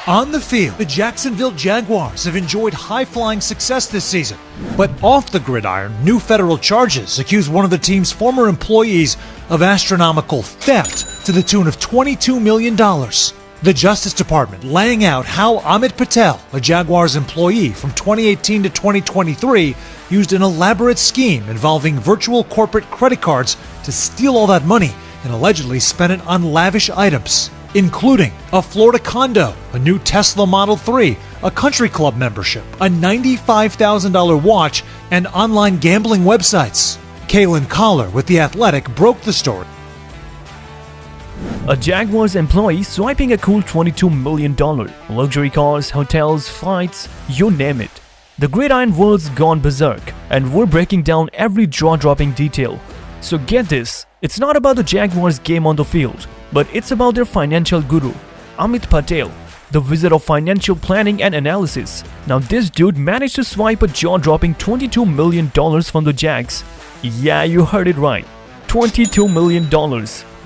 On the field, the Jacksonville Jaguars have enjoyed high-flying success this season. But off the gridiron, new federal charges accuse one of the team's former employees of astronomical theft to the tune of $22 million. The Justice Department laying out how Amit Patel, a Jaguars employee from 2018 to 2023, used an elaborate scheme involving virtual corporate credit cards to steal all that money and allegedly spent it on lavish items, including a Florida condo, a new Tesla Model 3, a country club membership, a $95,000 watch, and online gambling websites. Kalen Collar with The Athletic broke the story. A Jaguars employee swiping a cool $22 million. Luxury cars, hotels, flights, you name it. The gridiron world's gone berserk, and we're breaking down every jaw-dropping detail. So get this, it's not about the Jaguars' game on the field, but it's about their financial guru, Amit Patel, the wizard of financial planning and analysis. Now this dude managed to swipe a jaw-dropping $22 million from the Jags. Yeah, you heard it right. $22 million.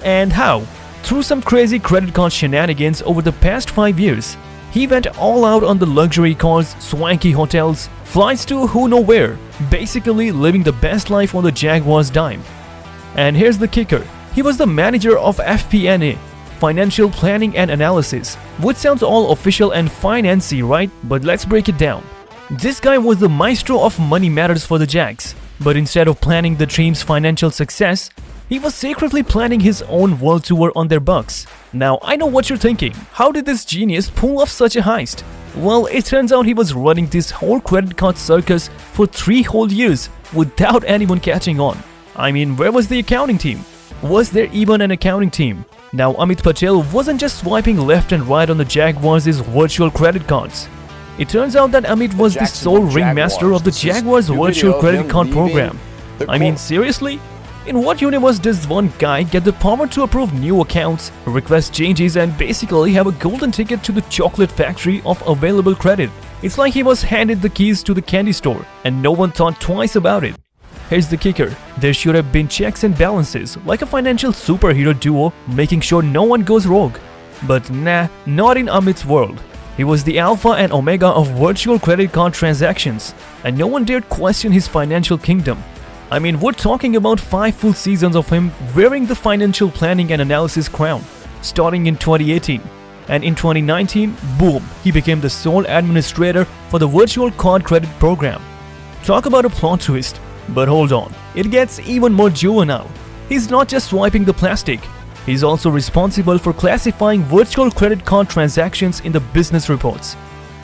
And how? Through some crazy credit card shenanigans over the past 5 years. He went all out on the luxury cars, swanky hotels, flights to who know where, basically living the best life on the Jaguars' dime. And here's the kicker. He was the manager of FP&A, Financial Planning and Analysis, which sounds all official and financy, right? But let's break it down. This guy was the maestro of money matters for the Jags. But instead of planning the team's financial success, he was secretly planning his own world tour on their bucks. Now, I know what you're thinking. How did this genius pull off such a heist? Well, it turns out he was running this whole credit card circus for 3 whole years without anyone catching on. I mean, where was the accounting team? Was there even an accounting team? Now, Amit Patel wasn't just swiping left and right on the Jaguars' virtual credit cards. It turns out that Amit was the sole ringmaster of the Jaguars' virtual credit card program. I mean, seriously? In what universe does one guy get the power to approve new accounts, request changes, and basically have a golden ticket to the chocolate factory of available credit? It's like he was handed the keys to the candy store and no one thought twice about it. Here's the kicker. There should have been checks and balances, like a financial superhero duo making sure no one goes rogue. But nah, not in Amit's world. He was the alpha and omega of virtual credit card transactions, and no one dared question his financial kingdom. I mean, we're talking about 5 full seasons of him wearing the financial planning and analysis crown, starting in 2018. And in 2019, boom, he became the sole administrator for the virtual card credit program. Talk about a plot twist. But hold on, it gets even more juvenile. He's not just swiping the plastic, he's also responsible for classifying virtual credit card transactions in the business reports.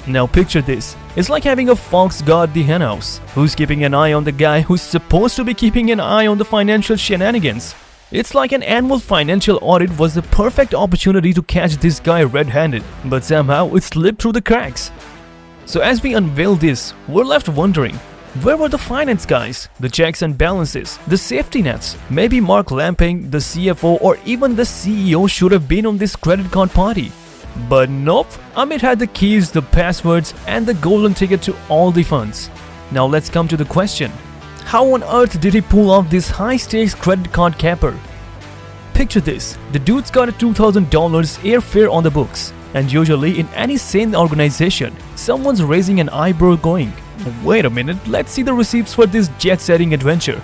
Now picture this, it's like having a fox guard the henhouse, who's keeping an eye on the guy who's supposed to be keeping an eye on the financial shenanigans. It's like an annual financial audit was the perfect opportunity to catch this guy red-handed, but somehow it slipped through the cracks. So as we unveil this, we're left wondering, where were the finance guys, the checks and balances, the safety nets? Maybe Mark Lamping, the CFO, or even the CEO should have been on this credit card party. But nope, Amit had the keys, the passwords, and the golden ticket to all the funds. Now let's come to the question. How on earth did he pull off this high-stakes credit card capper? Picture this, the dude's got a $2,000 airfare on the books. And usually in any sane organization, someone's raising an eyebrow going, wait a minute, let's see the receipts for this jet-setting adventure.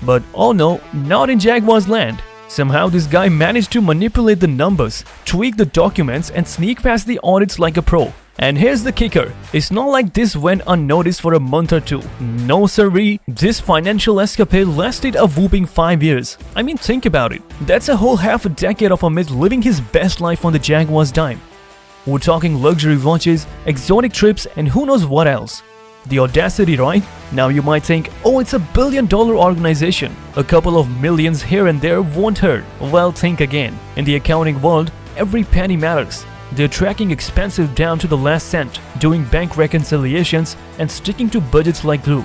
But oh no, not in Jaguars land. Somehow this guy managed to manipulate the numbers, tweak the documents, and sneak past the audits like a pro. And here's the kicker, it's not like this went unnoticed for a month or 2. No sirree, this financial escapade lasted a whooping 5 years. I mean, think about it, that's a whole half a decade of Amit living his best life on the Jaguars' dime. We're talking luxury watches, exotic trips, and who knows what else. The audacity, right? Now you might think, oh, it's a billion-dollar organization. A couple of millions here and there won't hurt. Well, think again. In the accounting world, every penny matters. They're tracking expenses down to the last cent, doing bank reconciliations, and sticking to budgets like glue.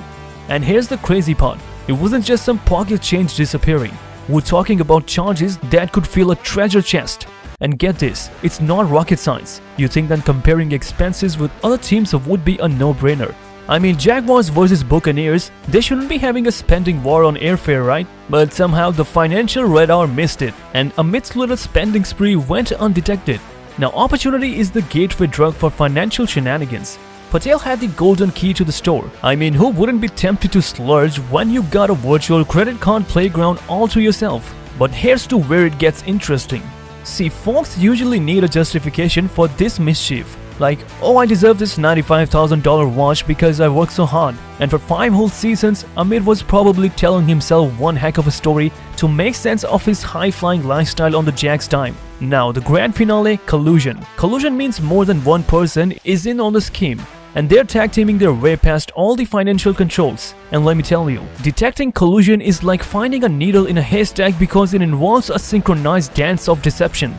And here's the crazy part. It wasn't just some pocket change disappearing. We're talking about charges that could fill a treasure chest. And get this, it's not rocket science. You think that comparing expenses with other teams would be a no-brainer. I mean, Jaguars versus Buccaneers, they shouldn't be having a spending war on airfare, right? But somehow the financial radar missed it, and Amit's little spending spree went undetected. Now, opportunity is the gateway drug for financial shenanigans. Patel had the golden key to the store. I mean, who wouldn't be tempted to splurge when you got a virtual credit card playground all to yourself? But here's to where it gets interesting. See, folks usually need a justification for this mischief. Like, oh, I deserve this $95,000 watch because I worked so hard. And for 5 whole seasons, Amir was probably telling himself one heck of a story to make sense of his high-flying lifestyle on the Jags dime. Now, the grand finale, collusion. Collusion means more than one person is in on the scheme, and they're tag-teaming their way past all the financial controls. And let me tell you, detecting collusion is like finding a needle in a haystack because it involves a synchronized dance of deception.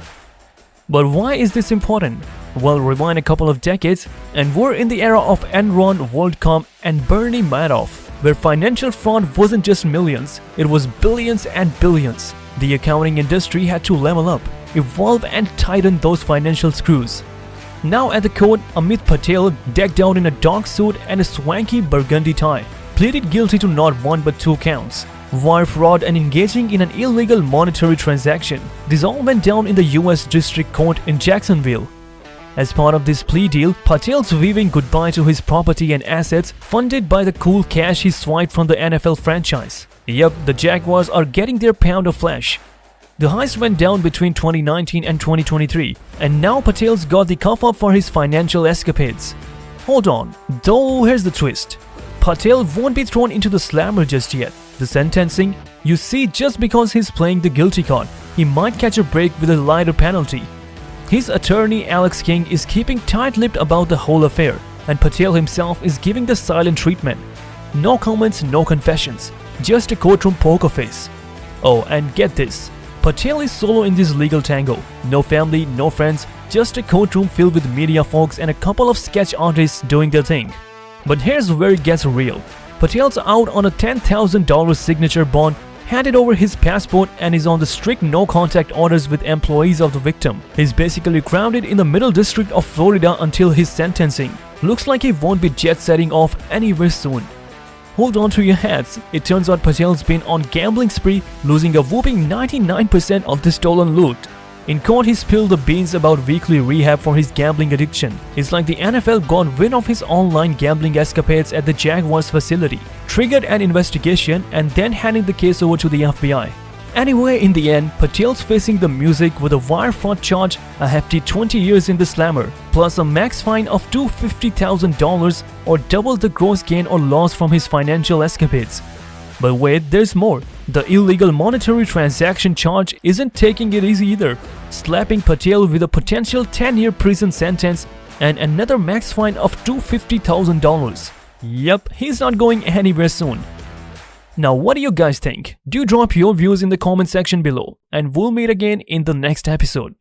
But why is this important? Well, rewind a couple of decades, and we're in the era of Enron, WorldCom, and Bernie Madoff, where financial fraud wasn't just millions, it was billions and billions. The accounting industry had to level up, evolve, and tighten those financial screws. Now at the court, Amit Patel, decked out in a dark suit and a swanky burgundy tie, pleaded guilty to not one but 2 counts: wire fraud and engaging in an illegal monetary transaction. This all went down in the US District Court in Jacksonville. As part of this plea deal, Patel's waving goodbye to his property and assets funded by the cool cash he swiped from the NFL franchise. Yep, the Jaguars are getting their pound of flesh. The heist went down between 2019 and 2023, and now Patel's got the cuff up for his financial escapades. Hold on, though here's the twist. Patel won't be thrown into the slammer just yet. The sentencing, you see, just because he's playing the guilty card, he might catch a break with a lighter penalty. His attorney Alex King is keeping tight-lipped about the whole affair, and Patel himself is giving the silent treatment. No comments, no confessions, just a courtroom poker face. Oh, and get this, Patel is solo in this legal tango. No family, no friends, just a courtroom filled with media folks and a couple of sketch artists doing their thing. But here's where it gets real. Patel's out on a $10,000 signature bond, handed over his passport, and is on the strict no-contact orders with employees of the victim. He's basically grounded in the Middle District of Florida until his sentencing. Looks like he won't be jet-setting off anywhere soon. Hold on to your hats. It turns out Patel's been on gambling spree, losing a whooping 99% of the stolen loot. In court, he spilled the beans about weekly rehab for his gambling addiction. It's like the NFL got wind of his online gambling escapades at the Jaguars facility, triggered an investigation, and then handed the case over to the FBI. Anyway, in the end, Patel's facing the music with a wire fraud charge, a hefty 20 years in the slammer, plus a max fine of $250,000 or double the gross gain or loss from his financial escapades. But wait, there's more. The illegal monetary transaction charge isn't taking it easy either, slapping Patel with a potential 10-year prison sentence and another max fine of $250,000. Yep, he's not going anywhere soon. Now, what do you guys think? Do drop your views in the comment section below, and we'll meet again in the next episode.